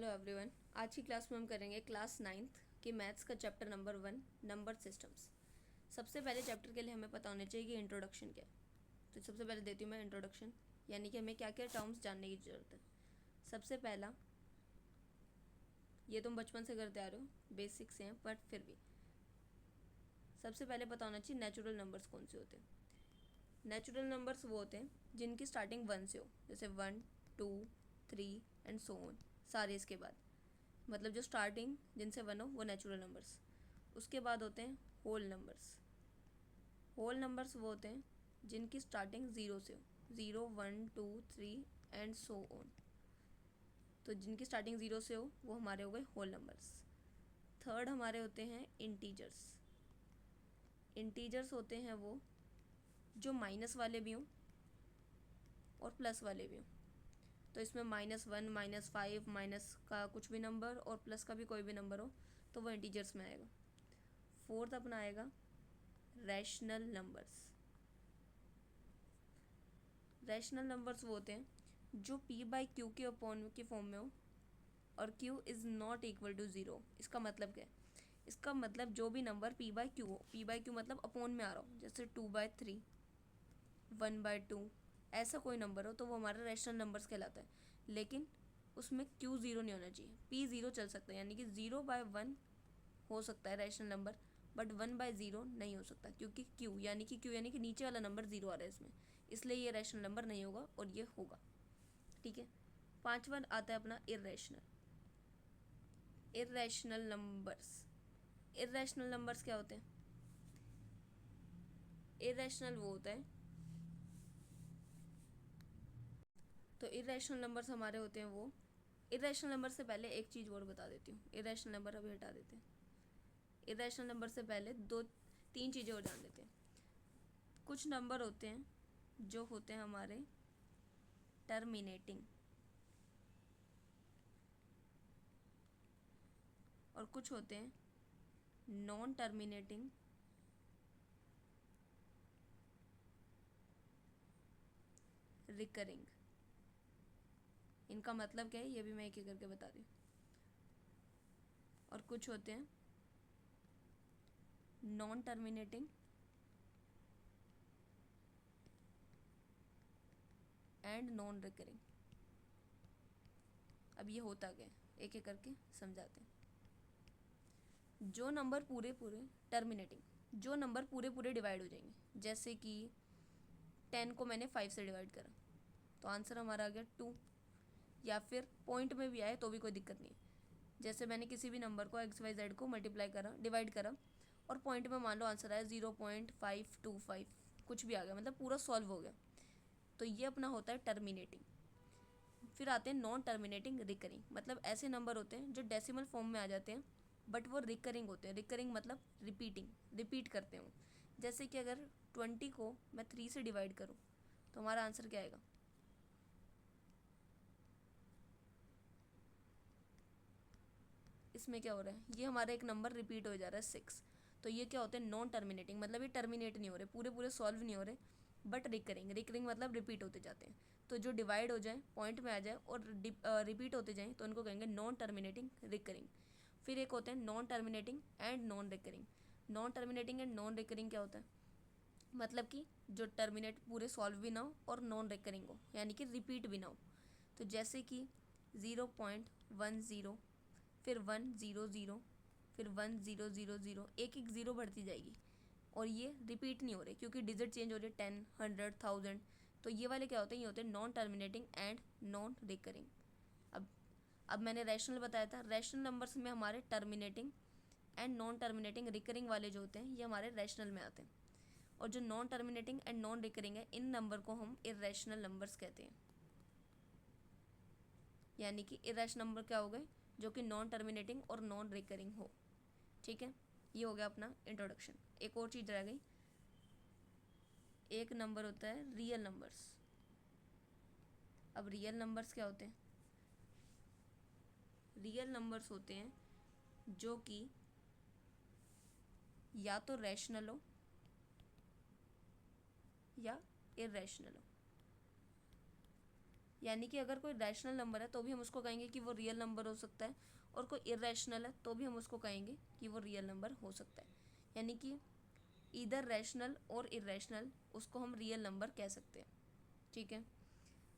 Hello everyone. आज की class में हम करेंगे क्लास 9th के मैथ्स का चैप्टर नंबर 1 नंबर सिस्टम्स। सबसे पहले चैप्टर के लिए हमें पता होना चाहिए कि इंट्रोडक्शन क्या है। तो सबसे पहले देती हूँ मैं इंट्रोडक्शन, यानी कि हमें क्या क्या टर्म्स जानने की ज़रूरत है। सबसे पहला, ये तुम बचपन से करते आ रहे हो, बेसिक से हैं, बट फिर भी सबसे पहले पता होना चाहिए नेचुरल नंबर्स कौन से होते हैं। नेचुरल नंबर्स वो होते हैं जिनकी स्टार्टिंग 1 से हो, जैसे 1, 2, 3 एंड सो ऑन, सारे इसके बाद, मतलब जो स्टार्टिंग जिनसे 1 हो वो नेचुरल नंबर्स। उसके बाद होते हैं होल नंबर्स। होल नंबर्स वो होते हैं जिनकी स्टार्टिंग 0 से हो, 0, 1, 2, 3 एंड सो ऑन। तो जिनकी स्टार्टिंग 0 से हो वो हमारे हो गए होल नंबर्स। थर्ड हमारे होते हैं इंटीजर्स। इंटीजर्स होते हैं वो जो माइनस वाले भी हों और प्लस वाले भी हों। तो इसमें -1, -5, माइनस का कुछ भी नंबर और प्लस का भी कोई भी नंबर हो तो वो इंटीजर्स में आएगा। फोर्थ अपना आएगा रैशनल नंबर्स। रैशनल नंबर्स वो होते हैं जो p/q के अपॉन की फॉर्म में हो और q is not equal to 0। इसका मतलब क्या है? इसका मतलब जो भी नंबर p/q हो, p/q मतलब अपॉन में आ रहा हो, जैसे 2/3, 1/2, ऐसा कोई नंबर हो तो वो हमारा रैशनल नंबर्स कहलाता है। लेकिन उसमें q 0 नहीं होना चाहिए, p 0 चल सकता है, यानी कि 0/1 हो सकता है रैशनल नंबर, बट 1/0 नहीं हो सकता, क्योंकि q यानी कि नीचे वाला नंबर 0 आ रहा है इसमें, इसलिए ये रैशनल नंबर नहीं होगा और ये होगा। ठीक है। पांचवा आता है अपना irrational. Irrational numbers. Irrational numbers क्या होते हैं? इर्रेशनल वो होता है, तो इर्रेशनल नंबर्स हमारे होते हैं वो, इरेशनल नंबर से पहले एक चीज़ और बता देती हूँ। इरेशनल नंबर अभी हटा देते हैं। इरेशनल नंबर से पहले 2-3 चीज़ें और जान लेते हैं। कुछ नंबर होते हैं जो होते हैं हमारे टर्मिनेटिंग, और कुछ होते हैं नॉन टर्मिनेटिंग रिकरिंग। इनका मतलब क्या है ये भी मैं एक एक करके बता रही हूँ। और कुछ होते हैं non terminating and non recurring. अब ये होता क्या है एक एक करके समझाते हैं। जो नंबर पूरे पूरे टर्मिनेटिंग, जो नंबर पूरे पूरे डिवाइड हो जाएंगे, जैसे कि 10 को मैंने 5 से डिवाइड करा तो आंसर हमारा आ गया 2, या फिर पॉइंट में भी आए तो भी कोई दिक्कत नहीं है। जैसे मैंने किसी भी नंबर को XYZ को मल्टीप्लाई करा, डिवाइड करा, और पॉइंट में मान लो आंसर आया 0.525, कुछ भी आ गया, मतलब पूरा सॉल्व हो गया, तो ये अपना होता है टर्मिनेटिंग। फिर आते हैं नॉन टर्मिनेटिंग रिकरिंग, मतलब ऐसे नंबर होते हैं जो डेसिमल फॉर्म में आ जाते हैं बट वो रिकरिंग होते हैं। रिकरिंग मतलब रिपीट करते हो। जैसे कि अगर 20 को मैं 3 से डिवाइड करूँ तो हमारा आंसर क्या आएगा? इसमें क्या हो रहा है, ये हमारा एक नंबर रिपीट हो जा रहा है 6। तो ये क्या होते हैं नॉन टर्मिनेटिंग, मतलब ये टर्मिनेट नहीं हो रहे, पूरे पूरे सॉल्व नहीं हो रहे, बट रिकरिंग मतलब रिपीट होते जाते हैं। तो जो डिवाइड हो जाए, पॉइंट में आ जाए और रिपीट होते जाएँ तो उनको कहेंगे नॉन टर्मिनेटिंग रिकरिंग। फिर एक होते हैं non terminating and non recurring. Non terminating and non recurring क्या होता है? मतलब कि जो टर्मिनेट पूरे सॉल्व भी ना हो और नॉन रिकरिंग हो, यानी कि रिपीट भी ना हो। तो जैसे कि 0.10, फिर 100, फिर 1000, एक एक ज़ीरो बढ़ती जाएगी और ये रिपीट नहीं हो रहे क्योंकि डिजिट चेंज हो रही है, 10, 100, 1000। तो ये वाले क्या होते हैं? ये होते हैं non terminating and non recurring. अब अब मैंने रैशनल बताया था, रैशनल नंबर्स में हमारे terminating and non terminating recurring वाले जो होते हैं ये हमारे रैशनल में आते हैं, और जो non terminating and non recurring है इन नंबर को हम इर्रेशनल नंबर्स कहते हैं। यानी कि इरेशनल नंबर क्या हो गए? जो कि नॉन टर्मिनेटिंग और नॉन रिकरिंग हो। ठीक है, ये हो गया अपना इंट्रोडक्शन। एक और चीज़ रह गई, एक नंबर होता है रियल नंबर्स। अब रियल नंबर्स क्या होते हैं? रियल नंबर्स होते हैं जो कि या तो रैशनल हो या इरेशनल हो। यानी कि अगर कोई रैशनल नंबर है तो भी हम उसको कहेंगे कि वो रियल नंबर हो सकता है, और कोई इरेशनल है तो भी हम उसको कहेंगे कि वो रियल नंबर हो सकता है। यानी कि इधर रैशनल और इरेशनल, उसको हम रियल नंबर कह सकते हैं। ठीक है।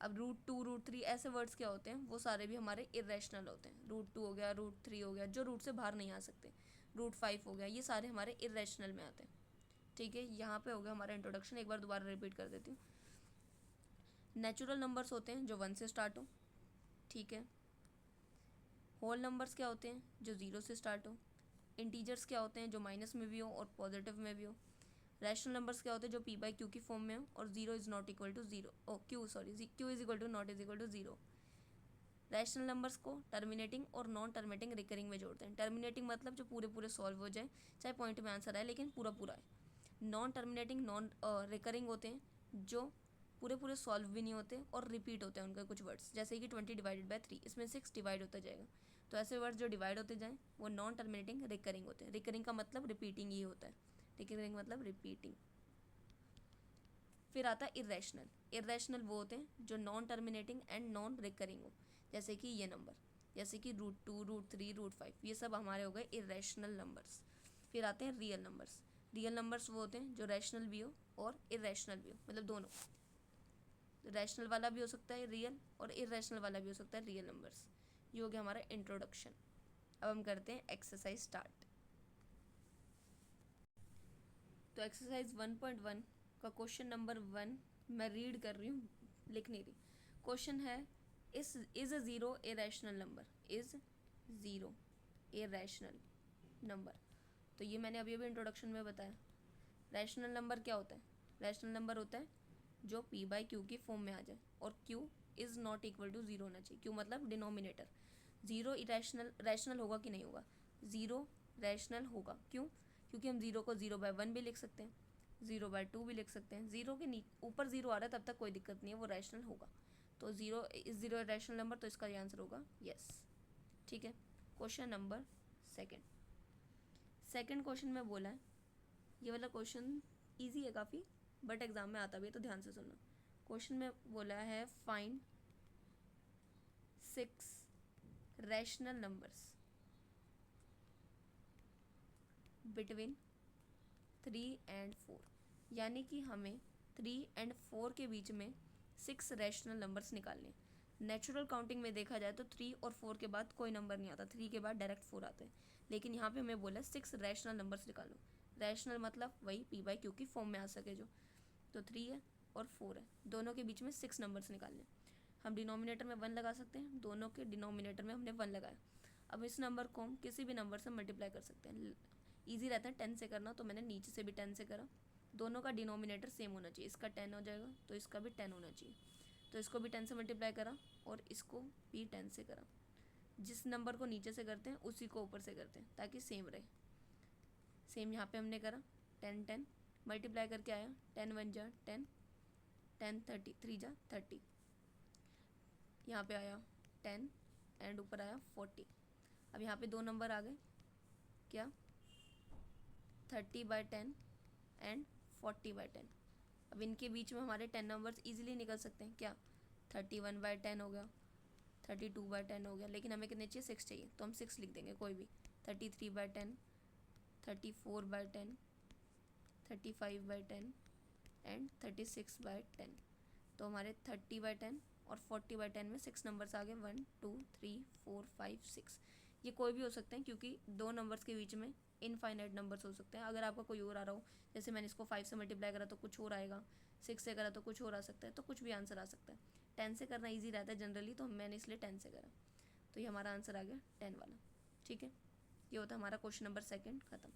अब √2 √3 ऐसे वर्ड्स क्या होते हैं, वो सारे भी हमारे इरेशनल होते हैं। √2 हो गया, √3 हो गया, जो रूट से बाहर नहीं आ सकते, √5 हो गया, ये सारे हमारे इरेशनल में आते हैं। ठीक है, यहाँ पे हो गया हमारा इंट्रोडक्शन। एक बार दोबारा रिपीट कर देती हूँ। नेचुरल नंबर्स होते हैं जो 1 से स्टार्ट हो। ठीक है। होल नंबर्स क्या होते हैं, जो 0 से स्टार्ट हो। इंटीजर्स क्या होते हैं, जो माइनस में भी हो और पॉजिटिव में भी हो। रैशनल नंबर्स क्या होते हैं, जो p/q की फॉर्म में हो और 0 is not equal to 0, q is equal to not is equal to 0। Rational numbers को टर्मिनेटिंग और नॉन टर्मिनेटिंग रिकरिंग में जोड़ते हैं। टर्मिनेटिंग मतलब जो पूरे पूरे सॉल्व हो जाए, चाहे पॉइंट में आंसर आए लेकिन पूरा पूरा है। नॉन टर्मिनेटिंग नॉन रिकरिंग होते हैं, जो पूरे पूरे सॉल्व भी नहीं होते और रिपीट होते हैं उनके कुछ वर्ड्स, जैसे कि 20/3, इसमें 6 डिवाइड होता जाएगा। तो ऐसे वर्ड्स जो डिवाइड होते जाएँ वो नॉन टर्मिनेटिंग रिकरिंग होते हैं। रिकरिंग का मतलब रिपीटिंग ही होता है। रिकरिंग मतलब रिपीटिंग। फिर आता है इरेशनल। इरेशनल वो होते हैं जो non terminating and non recurring हो, जैसे कि ये नंबर, जैसे कि √2 √3 √5, ये सब हमारे हो गए इरेशनल नंबर्स। फिर आते हैं रियल नंबर्स। रियल नंबर्स वो होते हैं जो रैशनल भी हो और इरेशनल भी हो, मतलब दोनों। रैशनल वाला भी हो सकता है रियल, और इरेशनल वाला भी हो सकता है रियल नंबर्स। ये हो गया हमारा इंट्रोडक्शन। अब हम करते हैं एक्सरसाइज स्टार्ट। तो एक्सरसाइज 1.1 का क्वेश्चन नंबर 1 मैं रीड कर रही हूँ, लिख नहीं रही। क्वेश्चन है, is a zero a rational number, is zero a rational number. तो ये मैंने अभी अभी इंट्रोडक्शन में बताया। रैशनल नंबर क्या होता है, रैशनल नंबर होता है जो p/q की फॉर्म में आ जाए और q is not equal to 0 होना चाहिए। q मतलब डिनोमिनेटर। ज़ीरो इरेशनल रैशनल होगा कि नहीं होगा, ज़ीरो रैशनल होगा। क्यों? क्योंकि हम ज़ीरो को 0/1 भी लिख सकते हैं, 0/2 भी लिख सकते हैं। ज़ीरो के ऊपर ज़ीरो आ रहा है तब तक कोई दिक्कत नहीं है, वो रैशनल होगा। तो ज़ीरो रैशनल नंबर, तो इसका आंसर होगा यस। ठीक है। क्वेश्चन नंबर सेकंड क्वेश्चन में बोला है, ये वाला क्वेश्चन ईजी है काफ़ी, बट एग्जाम में आता भी है, तो ध्यान से सुनना। क्वेश्चन में बोला है, find 6 rational numbers between 3 and 4, यानी कि हमें 3 and 4 के बीच में 6 रैशनल नंबर्स निकालने हैं। नेचुरल काउंटिंग में देखा जाए तो 3 और 4 के बाद कोई नंबर नहीं आता, 3 के बाद डायरेक्ट 4 आते हैं, लेकिन यहाँ पे हमें बोला 6 रैशनल नंबर्स निकालो। रैशनल मतलब वही p/q की फॉर्म में आ सके जो, तो 3 है और 4 है, दोनों के बीच में 6 नंबर्स निकालने। हम डिनोमिनेटर में 1 लगा सकते हैं, दोनों के डिनोमिनेटर में हमने 1 लगाया। अब इस नंबर को हम किसी भी नंबर से मल्टीप्लाई कर सकते हैं। ईजी रहता है 10 से करना, तो मैंने नीचे से भी 10 से करा। दोनों का डिनोमिनेटर सेम होना चाहिए, इसका 10 हो जाएगा तो इसका भी 10 होना चाहिए। तो इसको भी 10 से मल्टीप्लाई करा और इसको भी 10 से करा। जिस नंबर को नीचे से करते हैं उसी को ऊपर से करते हैं ताकि सेम रहे। सेम यहाँ पे हमने करा, 10 10 मल्टीप्लाई करके आया, 10 1 जा 10, 10 30 3 जा 30, यहाँ पे आया 10 एंड ऊपर आया 40। अब यहाँ पे दो नंबर आ गए, क्या, 30/10 एंड 40/10। अब इनके बीच में हमारे 10 नंबर्स इजीली निकल सकते हैं, क्या, 31/10 हो गया, 32/10 हो गया, लेकिन हमें कितने चाहिए, 6 चाहिए, तो हम 6 लिख देंगे कोई भी। 33/10, 34/10, 35/10 एंड 36/10। तो हमारे 30/10 और 40/10 में 6 नंबर्स आ गए, 1 2 3 4 5 6। ये कोई भी हो सकते हैं क्योंकि दो नंबर्स के बीच में इनफाइनाइट नंबर्स हो सकते हैं। अगर आपका कोई और आ रहा हो, जैसे मैंने इसको 5 से मल्टीप्लाई करा तो कुछ और आएगा, 6 से करा तो कुछ और आ सकता है, तो कुछ भी आंसर आ सकता है। 10 से करना ईजी रहता है जनरली, तो मैंने इसलिए 10 से करा, तो ये हमारा आंसर आ गया 10 वाला। ठीक है, ये होता है हमारा क्वेश्चन नंबर 2 खत्म।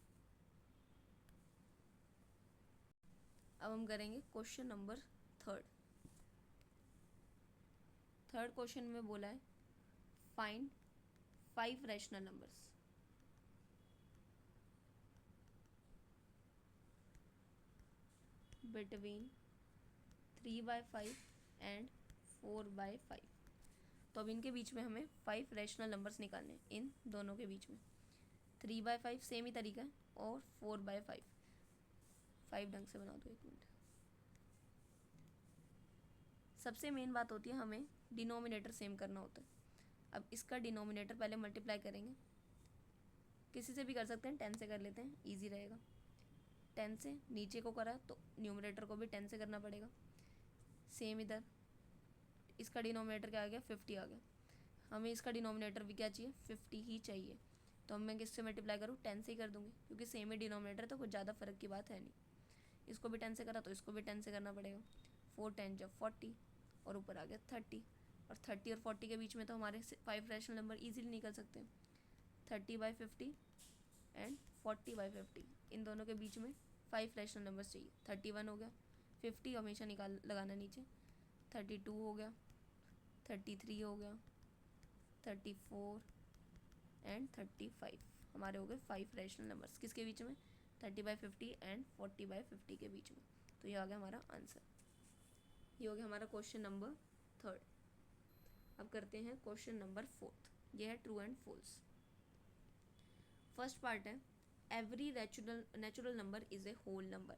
अब हम करेंगे क्वेश्चन नंबर 3। थर्ड क्वेश्चन में बोला है, find 5 rational numbers between 3/5 and 4/5। तो अब इनके बीच में हमें 5 रैशनल नंबर्स निकालने हैं, इन दोनों के बीच में। 3/5 सेम ही तरीका है, और 4/5 5 ढंग से बना दो, 1 मिनट। सबसे मेन बात होती है हमें डिनोमिनेटर सेम करना होता है। अब इसका डिनोमिनेटर पहले मल्टीप्लाई करेंगे, किसी से भी कर सकते हैं, 10 से कर लेते हैं, ईजी रहेगा। 10 से नीचे को करा तो न्यूमरेटर को भी 10 से करना पड़ेगा। सेम इधर इसका डिनोमिनेटर क्या आ गया, 50 आ गया। हमें इसका डिनोमिनेटर भी क्या चाहिए, 50 ही चाहिए। तो मैं किससे मल्टीप्लाई करूँ, 10 से ही कर दूँगी, क्योंकि सेम ही डिनोमिनेटर तो कुछ ज़्यादा फ़र्क की बात है नहीं। इसको भी 10 से करा तो इसको भी 10 से करना पड़ेगा। 4 10 जब 40 और ऊपर आ गया 30। और 30 और 40 के बीच में तो हमारे 5 रैशनल नंबर ईजिली निकल सकते हैं। 30/50 एंड 40/50, इन दोनों के बीच में 5 रैशनल नंबर्स चाहिए। 31 हो गया, 50 हमेशा निकाल लगाना नीचे, 32 हो गया, 33 हो गया, 34 एंड 35, हमारे हो गए 5 रैशनल नंबर्स किसके बीच में, 30/50 एंड 40/50 के बीच में। तो ये आ गया हमारा आंसर। ये हो गया हमारा क्वेश्चन नंबर 3। अब करते हैं क्वेश्चन नंबर 4। ये है true and false. First part है every natural number is a whole number.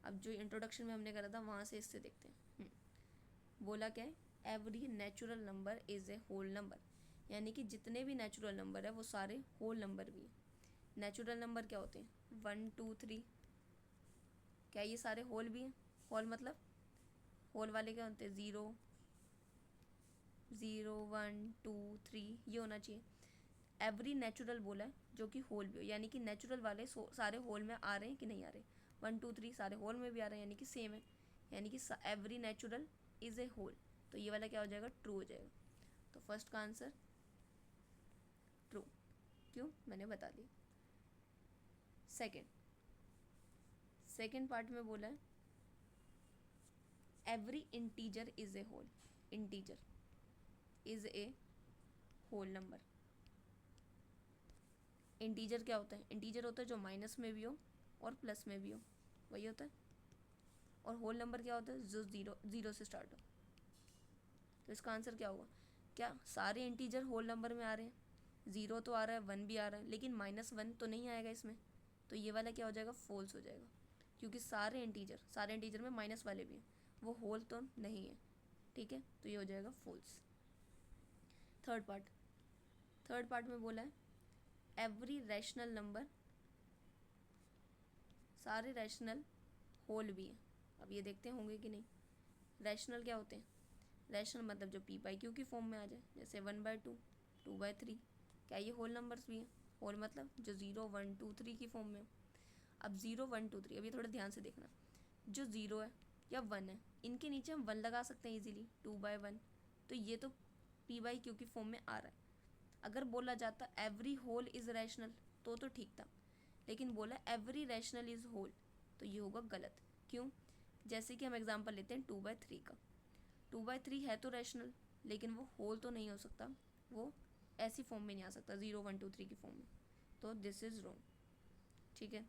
अब जो इंट्रोडक्शन में हमने करा था वहाँ से इससे देखते हैं। बोला क्या है, every natural number is a whole number, यानी कि जितने भी नेचुरल नंबर है वो सारे होल नंबर भी हैं। नेचुरल नंबर क्या होते हैं, 1 2 3, क्या ये सारे होल भी हैं? होल मतलब होल वाले क्या होते हैं, 0 0 1 2 3, ये होना चाहिए। एवरी नेचुरल बोला है जो कि होल भी हो, यानी कि नेचुरल वाले सारे होल में आ रहे हैं कि नहीं आ रहे। 1 2 3 सारे होल में भी आ रहे हैं, यानी कि सेम है, यानी कि every natural is a whole. तो ये वाला क्या हो जाएगा, ट्रू हो जाएगा। तो फर्स्ट का आंसर ट्रू, क्यों, मैंने बता दिया। सेकेंड पार्ट में बोला है every integer is a whole. Integer is a whole number. Integer क्या होता है, इंटीजर होता है जो माइनस में भी हो और प्लस में भी हो, वही होता है। और होल नंबर क्या होता है, जो ज़ीरो से स्टार्ट हो। तो इसका आंसर क्या होगा, क्या सारे इंटीजर होल नंबर में आ रहे हैं, 0 तो आ रहा है, 1 भी आ रहा है, लेकिन -1 तो नहीं आएगा इसमें। तो ये वाला क्या हो जाएगा, फॉल्स हो जाएगा, क्योंकि सारे इंटीजर में माइनस वाले भी हैं, वो होल तो नहीं है। ठीक है, तो ये हो जाएगा फॉल्स। थर्ड पार्ट में बोला है एवरी रैशनल नंबर, सारे रैशनल होल भी हैं। अब ये देखते होंगे कि नहीं। रैशनल क्या होते हैं, रैशनल मतलब जो p/q की फॉर्म में आ जाए, जैसे 1/2 2/3, क्या ये होल नंबर्स भी हैं। होल मतलब जो 0 1 2 3 की फॉर्म में हो। अब 0 1 2 3, अब ये थोड़ा ध्यान से देखना, जो 0 है या 1 है, इनके नीचे हम 1 लगा सकते हैं इजीली, 2/1, तो ये तो p/q की फॉर्म में आ रहा है। अगर बोला जाता एवरी होल इज़ रैशनल तो ठीक था, लेकिन बोला एवरी रैशनल इज़ होल, तो ये होगा गलत। क्यों, जैसे कि हम एग्जांपल लेते हैं 2/3 का। 2/3 है तो रैशनल, लेकिन वो होल तो नहीं हो सकता, वो ऐसी फॉर्म में नहीं आ सकता 0 1 2 3 की फॉर्म में, तो दिस इज़ रॉन्ग। ठीक है,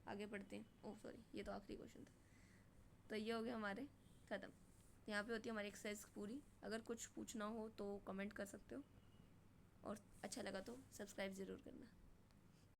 आगे पढ़ते हैं। ओह सॉरी, ये तो आखिरी क्वेश्चन था। तो ये हो गया हमारे ख़त्म। यहाँ पे होती है हमारी एक्सरसाइज पूरी। अगर कुछ पूछना हो तो कमेंट कर सकते हो, और अच्छा लगा तो सब्सक्राइब ज़रूर करना।